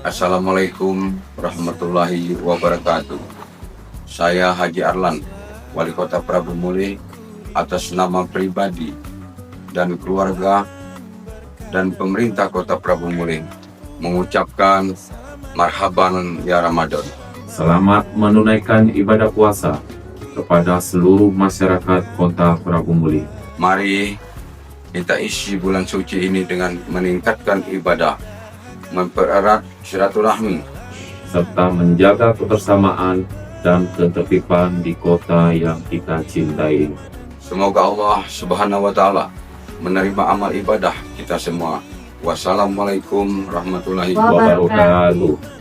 Assalamualaikum warahmatullahi wabarakatuh. Saya Haji Arlan, Wali Kota Prabu Muli, atas nama pribadi dan keluarga dan pemerintah Kota Prabu Muli mengucapkan marhaban ya Ramadan. Selamat menunaikan ibadah puasa kepada seluruh masyarakat Kota Prabu Muli. Mari kita isi bulan suci ini dengan meningkatkan ibadah, mempererat silaturahmi, serta menjaga kebersamaan dan ketertiban di kota yang kita cintai. Semoga Allah Subhanahu wa Ta'ala menerima amal ibadah kita semua. Wassalamualaikum warahmatullahi wabarakatuh. Wabarakatuh.